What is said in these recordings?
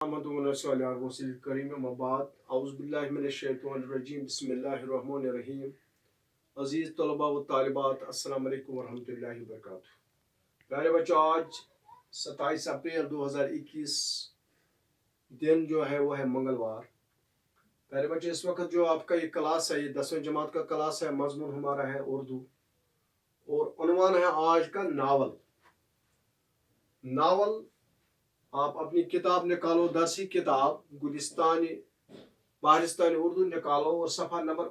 बिस्मिल्लाहिर्रहमानिर्रहीम। अजीज़ तलबा व तालिबात, अस्सलाम वालेकुम वरहमतुल्लाहि वबरकातुहू। प्यारे बच्चों, आज 27 अप्रैल 2021 दिन जो है वो है मंगलवार। प्यारे बच्चों, इस वक्त जो आपका ये क्लास है, ये 10वीं जमात का क्लास है। मजमून हमारा है उर्दू और उन्वान है आज का नावल। आप अपनी किताब निकालो, दरसी किताब गुलिस्तान बारिस्तान उर्दू निकालो और सफ़ा नंबर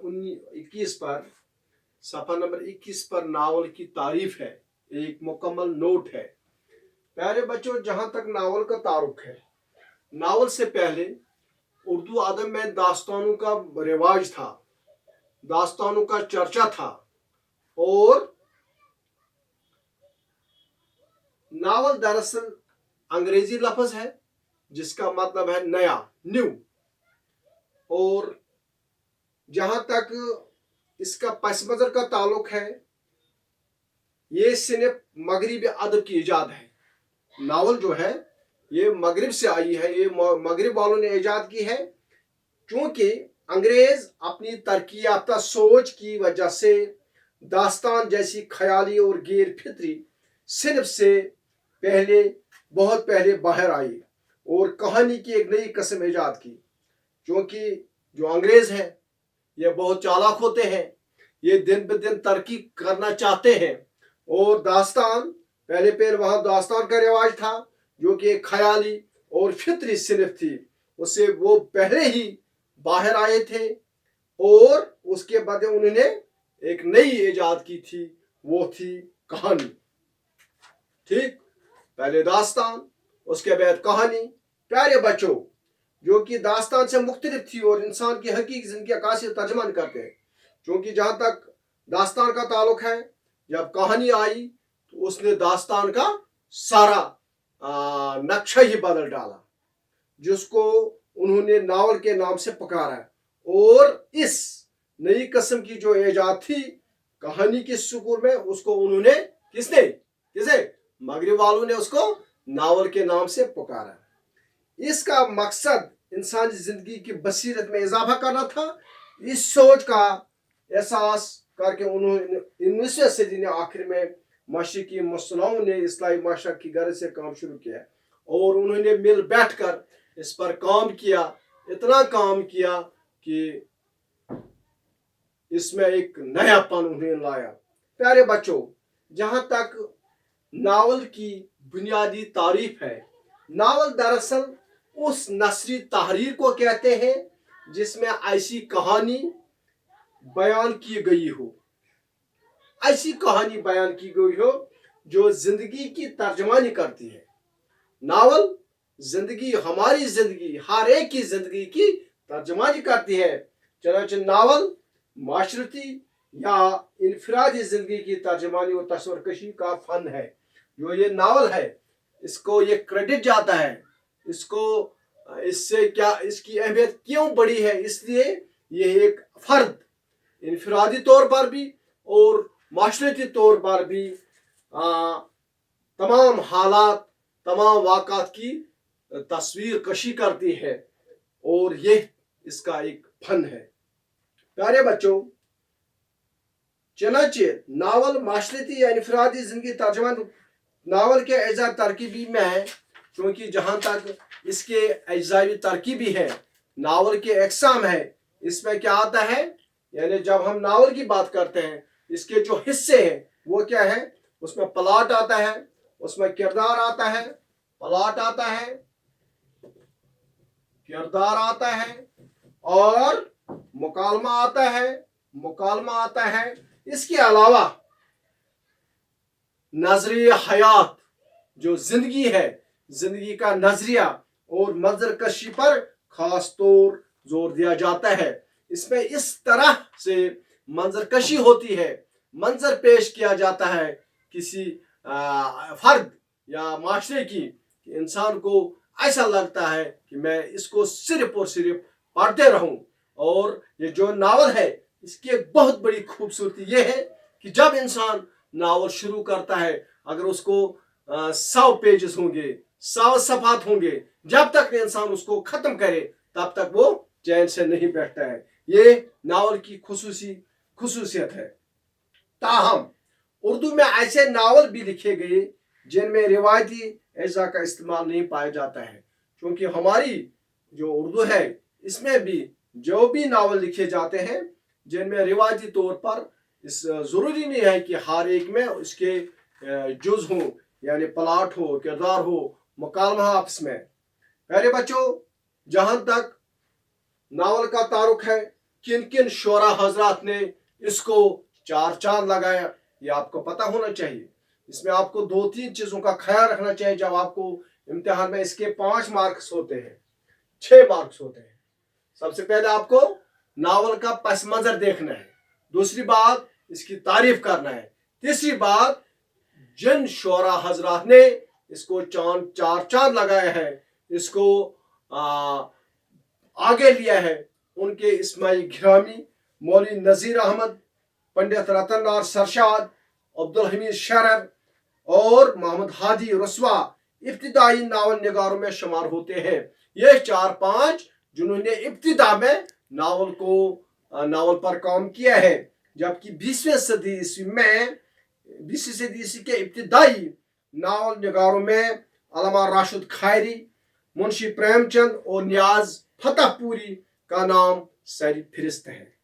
21 पर नावल की तारीफ है, एक मुकम्मल नोट है। प्यारे बच्चों, जहाँ तक नावल का तारुक है, नावल से पहले उर्दू अदब में दास्तानों का रिवाज था, दास्तानों का चर्चा था। और नावल दरअसल अंग्रेजी लफ्ज़ है जिसका मतलब है नया, न्यू। और जहाँ तक इसका पस मंज़र का ताल्लुक है, ये सिर्फ मगरिबी अदब की इजाद है। नावल जो है ये मगरिब से आई है, ये मगरिब वालों ने इजाद की है, क्योंकि अंग्रेज अपनी तरक्की याफ्ता सोच की वजह से दास्तान जैसी ख्याली और गैर फितरी सिर्फ से पहले, बहुत पहले बाहर आई और कहानी की एक नई किस्म इजाद की। क्योंकि जो अंग्रेज हैं ये बहुत चालाक होते हैं, ये दिन ब दिन तरक्की करना चाहते हैं। और दास्तान पहले वहाँ दास्तान का रिवाज था जो कि एक ख्याली और फितरी सिर्फ थी, उससे वो पहले ही बाहर आए थे। और उसके बाद उन्होंने एक नई इजाद की थी, वो थी कहानी। ठीक, पहले दास्तान, उसके बाद कहानी। प्यारे बच्चों, जो कि दास्तान से मुख्तलिफ थी और इंसान की हकीकी जिंदगी अक्कासी तर्जमान करते हैं। क्योंकि जहाँ तक दास्तान का ताल्लुक है, जब कहानी आई तो उसने दास्तान का सारा नक्शा ही बदल डाला, जिसको उन्होंने नावल के नाम से पुकारा। और इस नई किस्म की जो इजाद थी कहानी के सुकून में, उसको उन्होंने किसे मगरिब वालों ने उसको नावल के नाम से पुकारा। इसका मकसद इंसानी जिंदगी की बसीरत में इजाफा करना था। इस सोच का एहसास करके उन्होंने 19वीं सदी ने आखिर में मशरिकी मुसलमानों ने इस्लामी माशरा की गरज से काम शुरू किया और उन्होंने मिल बैठ कर इस पर काम किया। इतना काम किया कि इसमें एक नयापन उन्होंने लाया। प्यारे बच्चों, जहाँ तक नावल की बुनियादी तारीफ है, नावल दरअसल उस नसरी तहरीर को कहते हैं जिसमें ऐसी कहानी बयान की गई हो, ऐसी कहानी बयान की गई हो जो जिंदगी की तर्जमानी करती है। नावल जिंदगी, हमारी जिंदगी, हर एक की जिंदगी की तर्जमानी करती है। चनांचे नावल माशरती या इनफरादी जिंदगी की तर्जमानी और तस्वीरकशी का फन है। जो ये नावल है, इसको ये क्रेडिट जाता है, इसको इससे क्या, इसकी अहमियत क्यों बड़ी है, इसलिए ये एक फर्द इनफरादी तौर पर भी और माशरती तौर पर भी तमाम हालात, तमाम वाक़ात की तस्वीर कशी करती है और ये इसका एक फन है। प्यारे बच्चों, चनांचे नावल माशरती या इनफरादी जिंदगी तर्जमान नावल के अज्जा तरकीबी में है, क्योंकि जहाँ तक इसके अज्जावी तरकीबी है, नावल के अक़साम है। इसमें क्या आता है, यानी जब हम नावल की बात करते हैं, इसके जो हिस्से हैं वो क्या है, उसमें प्लॉट आता है, उसमें किरदार आता है, प्लॉट आता है, किरदार आता है और मुकालमा आता है। इसके अलावा नजरिया हयात, जो जिंदगी है, जिंदगी का नजरिया और मंजर कशी पर खास तौर जोर दिया जाता है। इसमें इस तरह से मंजर कशी होती है, मंजर पेश किया जाता है किसी फर्द या माशरे की, इंसान को ऐसा लगता है कि मैं इसको सिर्फ और सिर्फ पढ़ते रहूं। और ये जो नावल है, इसकी एक बहुत बड़ी खूबसूरती ये है कि जब इंसान नावल शुरू करता है, अगर उसको 100 पेजेस होंगे, 100 सफात होंगे, जब तक इंसान उसको खत्म करे तब तक वो चैन से नहीं बैठता है। ये नावल की खुसूसियत है। ताहम उर्दू में ऐसे नावल भी लिखे गए जिनमें रिवायती एजा का इस्तेमाल नहीं पाया जाता है, क्योंकि हमारी जो उर्दू है इसमें भी जो भी नावल लिखे जाते हैं जिनमें रिवायती तौर पर इस ज़रूरी नहीं है कि हर एक में इसके जुज हो, यानी प्लाट हो, किरदार हो, मुकालमा आपस में। प्यारे बच्चों, जहाँ तक नावल का तारुक है, किन किन शोरा हजरात ने इसको 4 चांद लगाया, ये आपको पता होना चाहिए। इसमें आपको 2-3 चीज़ों का ख्याल रखना चाहिए। जब आपको इम्तिहान में इसके 5 मार्क्स होते हैं, 6 मार्क्स होते हैं। सबसे पहले आपको नावल का पस मंजर देखना है, दूसरी बात इसकी तारीफ करना है, तीसरी बात जिन शोरा हजरात ने इसको 4 चांद लगाया है, इसको आगे लिया है, उनके इस्माइल घिरामी, मौलवी नज़ीर अहमद, पंडित रतन लाल सरशाद, अब्दुल हमीद शरर और मोहम्मद हादी रसवा इब्तिदाई नावल निगारों में शुमार होते हैं। ये 4-5 जिन्होंने इब्तिदा में नावल पर काम किया है। जबकि 20वीं सदी ईस्वी में 20वीं सदी ईस्वी के इब्तिदाई नावल निगारों में अल्लामा राशिद खैरी, मुंशी प्रेमचंद और नियाज फतहपुरी का नाम सर फिरिस्त है।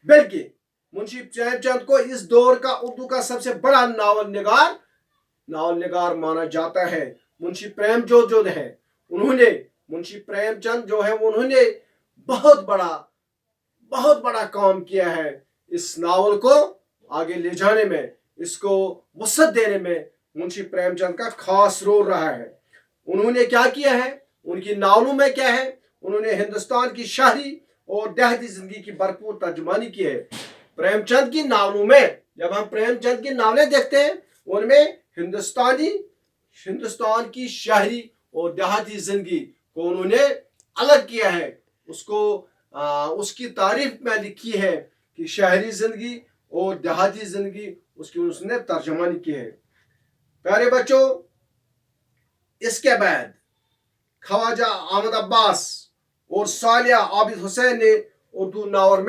बल्कि मुंशी प्रेमचंद को इस दौर का उर्दू का सबसे बड़ा नावल निगार माना जाता है। मुंशी प्रेमचंद जो है मुंशी प्रेमचंद जो है उन्होंने बहुत बड़ा काम किया है। इस नावल को आगे ले जाने में, इसको वसअत देने में मुंशी प्रेमचंद का खास रोल रहा है। उन्होंने क्या किया है, उनकी नावलों में क्या है, उन्होंने हिंदुस्तान की शहरी और देहाती जिंदगी की भरपूर तर्जुमानी की है। प्रेमचंद की नावलों में, जब हम प्रेमचंद की नावलें देखते हैं, उनमें हिंदुस्तान की शहरी और देहाती जिंदगी को उन्होंने अलग किया है। उसकी तारीफ में लिखी है कि शहरी जिंदगी और देहाती जिंदगी उसकी उसने तर्जुमानी की है। प्यारे बच्चों, इसके बाद ख्वाजा अहमद अब्बास और सालिया आबिद हुसैन ने उर्दू नावल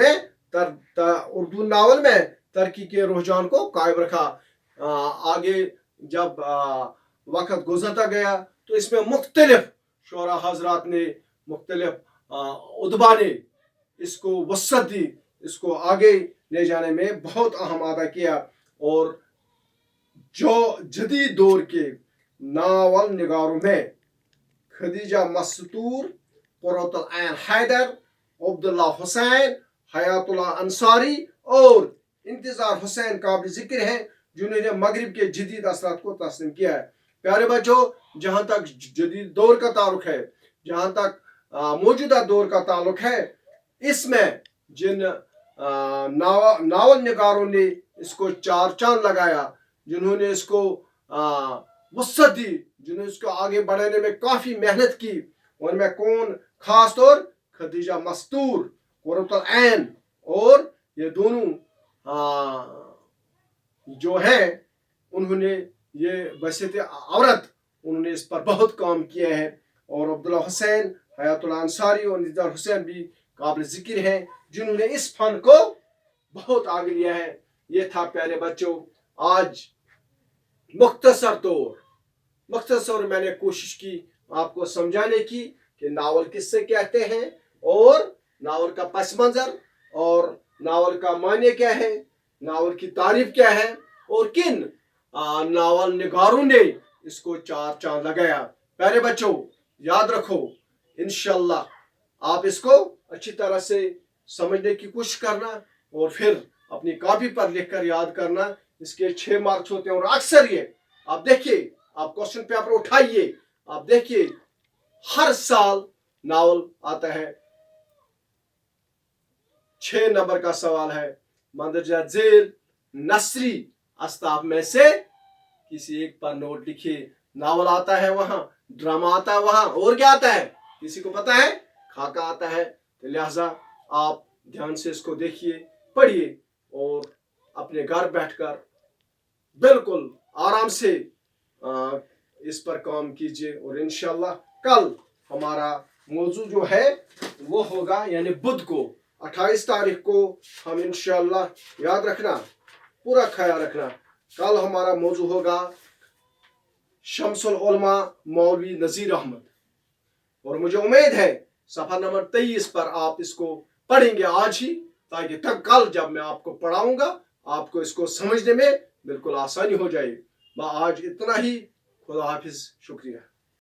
में तरक्की के रुझान को कायम रखा। आगे जब वक्त गुजरता गया तो इसमें मुख्तलिफ शोरा हजरात ने, मुख्तलिफ उदबा ने इसको वसअत दी, इसको आगे ले जाने में बहुत अहम अदा किया। और जो जदीद दौर के नावल निगारों में खदीजा मस्तूर, कुर्रतुल ऐन हैदर, अब्दुल्ला हुसैन, हयातुल्लाह अंसारी और इंतजार हुसैन काबिल जिक्र हैं, जिन्होंने मगरिब के जदीद असरात को तस्लीम किया है। प्यारे बच्चों, जहाँ तक जदीद दौर का ताल्लुक है, जहाँ तक मौजूदा दौर का ताल्लुक है, इसमें जिन नावल निगारों ने इसको 4 चांद लगाया, जिन्होंने इसको वसअत दी, जिन्होंने इसको आगे बढ़ाने में काफ़ी मेहनत की, उनमें कौन खास तौर खदीजा मस्तूर, कुर्रतुल ऐन और ये दोनों जो है, उन्होंने ये बहसीत औरत उन्होंने इस पर बहुत काम किया है। और अब्दुल्ला हुसैन, हयातुल्लाह अंसारी और इंतजार हुसैन भी काबिल जिक्र हैं, जिन्होंने इस फन को बहुत आगे लिया है। ये था प्यारे बच्चों आज मुख्तसर मैंने कोशिश की आपको समझाने की कि नावल किससे कहते हैं और नावल का पस मंजर और नावल का मायने क्या है, नावल की तारीफ क्या है और किन नावल निगारों ने इसको 4 चांद लगाया। प्यारे बच्चों, याद रखो, इंशाल्लाह आप इसको अच्छी तरह से समझने की कोशिश करना और फिर अपनी कॉपी पर लिखकर याद करना। इसके 6 मार्क्स होते हैं और अक्सर ये आप देखिए, आप क्वेश्चन पेपर उठाइए, आप देखिए हर साल नावल आता है। 6 नंबर का सवाल है, मंदरजा झेल नसरी अस्ताफ में से किसी एक पर नोट लिखिए। नावल आता है वहां, ड्रामा आता है वहां, और क्या आता है किसी को पता है? खाका आता है। तो लिहाजा आप ध्यान से इसको देखिए, पढ़िए और अपने घर बैठकर बिल्कुल आराम से اس پر کام کیجیے. اور انشاءاللہ کل ہمارا موضوع جو ہے وہ ہوگا یعنی بدھ کو 28 تاریخ کو ہم انشاءاللہ یاد رکھنا پورا خیال رکھنا کل ہمارا موضوع ہوگا شمس العلماء مولوی نذیر احمد. اور مجھے امید ہے صفحہ نمبر 23 پر آپ اس کو پڑھیں گے آج ہی تاکہ تب کل جب میں آپ کو پڑھاؤں گا آپ کو اس کو سمجھنے میں بالکل آسانی ہو جائے. آج اتنا ہی. خدا حافظ. شکریہ.